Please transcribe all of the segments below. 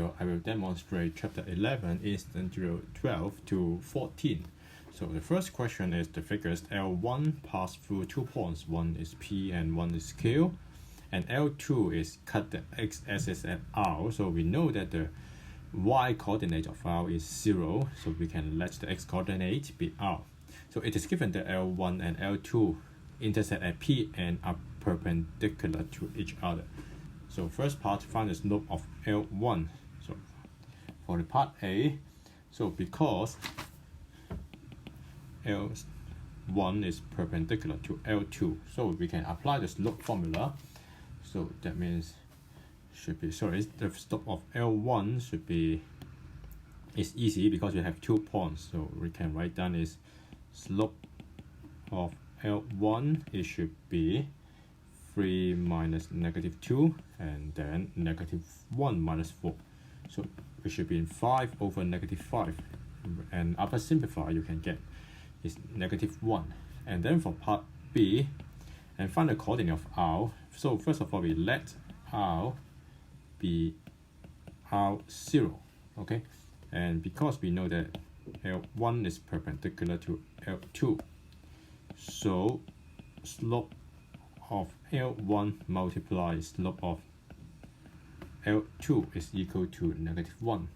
I will demonstrate chapter 11 instant drill 12 to 14. So the first question is the figures L1 pass through 2 points, one is P and one is Q, and L2 is cut the x-axis at R. So we know that the y coordinate of R is 0, so we can let the x coordinate be R. So it is given that L1 and L2 intersect at P and are perpendicular to each other. So first part, find the slope of L1. So for the part A, so because L1 is perpendicular to L2, so we can apply the slope formula. So that means the slope of L1 should be, it's easy because we have 2 points, so we can write down is slope of L1, it should be 3 minus -2 and then -1 minus 4. So it should be 5 over -5, and after simplify you can get is -1. And then for part B, and find the coordinate of R. So first of all we let R be R0, okay, and because we know that L1 is perpendicular to L2, so slope of L1 multiplies slope of L2 is equal to -1.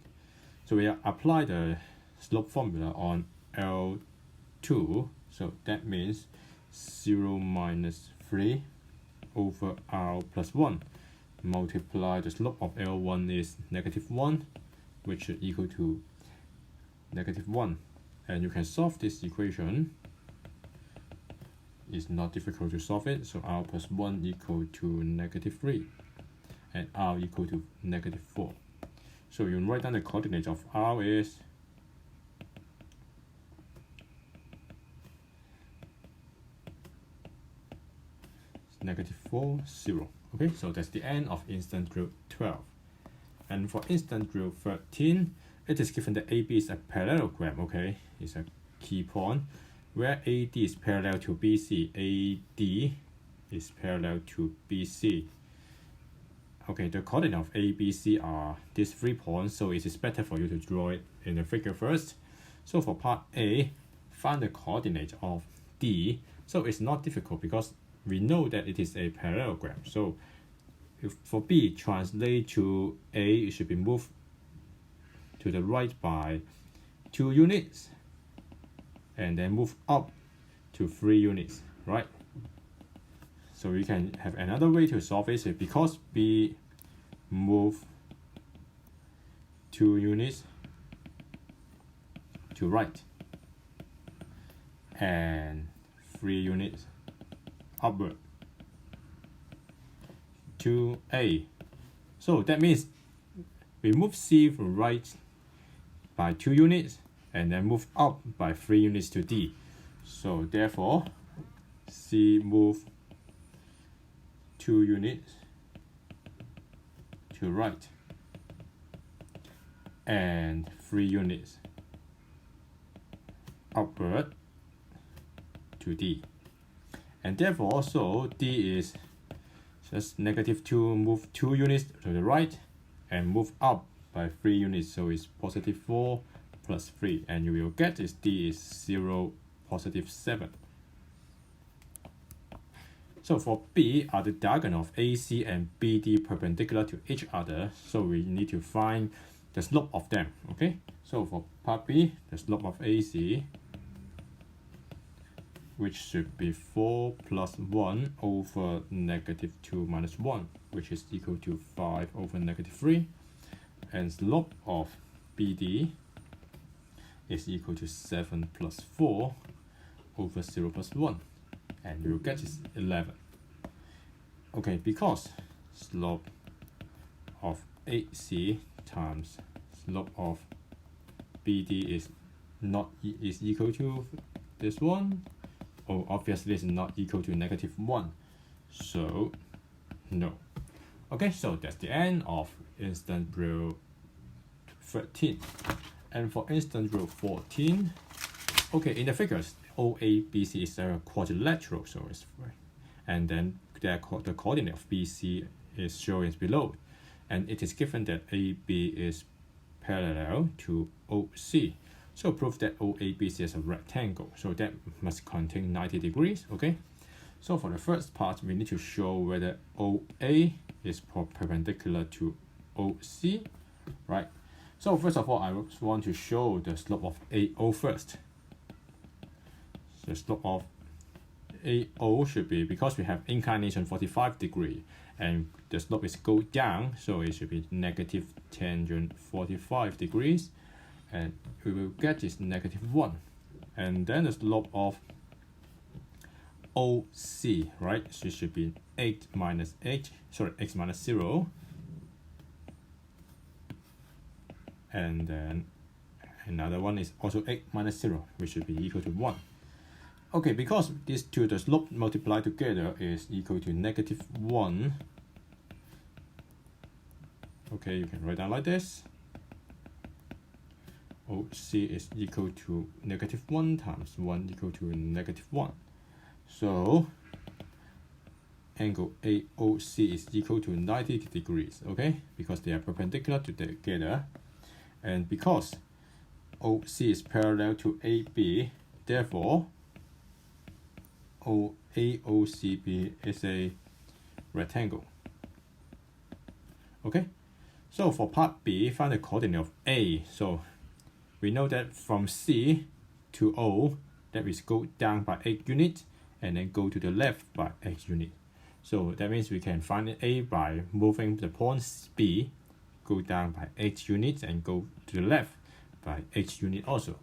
So we apply the slope formula on L2, so that means 0 minus 3 over R plus 1 multiply the slope of L1 is -1, which is equal to -1, and you can solve this equation. It's not difficult to solve it, so R plus 1 equal to -3 and R equal to -4. So you write down the coordinate of R is -4, 0. Okay, so that's the end of instant drill 12. And for instant drill 13, it is given that AB is a parallelogram, okay? It's a key point where AD is parallel to BC. AD is parallel to BC. Okay, the coordinate of A, B, C are these 3 points, so it is better for you to draw it in the figure first. So for part A, find the coordinate of D. So it's not difficult because we know that it is a parallelogram. So if for B, translate to A, it should be moved to the right by 2 units and then move up to 3 units, right? So we can have another way to solve it. So because B move 2 units to right and 3 units upward to A. So that means we move C from right by 2 units and then move up by 3 units to D. So therefore, C move 2 units to right and 3 units upward to D. And therefore, so D is just -2, move 2 units to the right and move up by 3 units, so it's +4 plus 3, and you will get is D is 0, +7. So for B, are the diagonal of AC and BD perpendicular to each other, so we need to find the slope of them, okay? So for part B, the slope of AC, which should be 4 plus 1 over -2 minus 1, which is equal to 5 over -3, and slope of BD is equal to 7 plus 4 over 0 plus 1, and you will get is 11. Okay, because slope of AC times slope of BD is equal to this one. Oh, obviously it's not equal to -1, so no. Okay, so that's the end of instant drill 13. And for instant drill 14, okay, in the figures, OABC is a quadrilateral, so it's and then the coordinate of BC is shown below. and it is given that AB is parallel to OC. So prove that OABC is a rectangle, so that must contain 90 degrees, okay? So for the first part, we need to show whether OA is perpendicular to OC, right? So first of all, I want to show the slope of AO first. The slope of AO should be, because we have inclination 45 degree and the slope is go down, so it should be negative tangent 45 degrees, and we will get is -1. And then the slope of OC, right? So it should be x minus 0. And then another one is also 8 minus 0, which should be equal to 1. Okay, because these two, the slope multiplied together is equal to -1. Okay, you can write down like this. OC is equal to -1 times 1 equal to -1. So angle AOC is equal to 90 degrees, okay? Because they are perpendicular together. And because OC is parallel to AB, therefore AOCB is a rectangle. Okay, so for part B, find the coordinate of A. So we know that from C to O, that is go down by 8 units and then go to the left by 8 units. So that means we can find A by moving the point B, go down by 8 units and go to the left by 8 units also.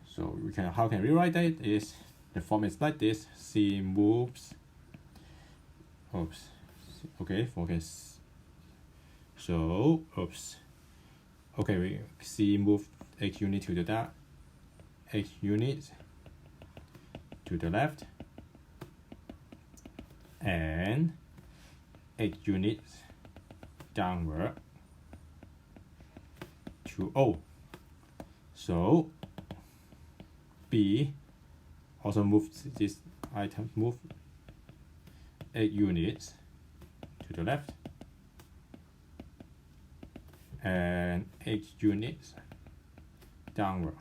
So we can, how can we write that? Is the form is like this: C moves, okay, focus. So, okay, we C move 8 units to the left, 8 units to the left, and 8 units downward to O. So B also moves this item, move 8 units to the left and 8 units downward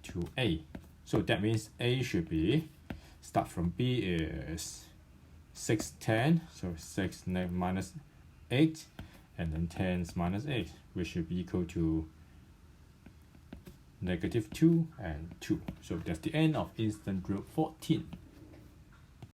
to A. So that means A should be, start from B is 6, 10, so 6 minus 8, and then 10 minus 8, which should be equal to -2 and 2. So that's the end of instant drill 14.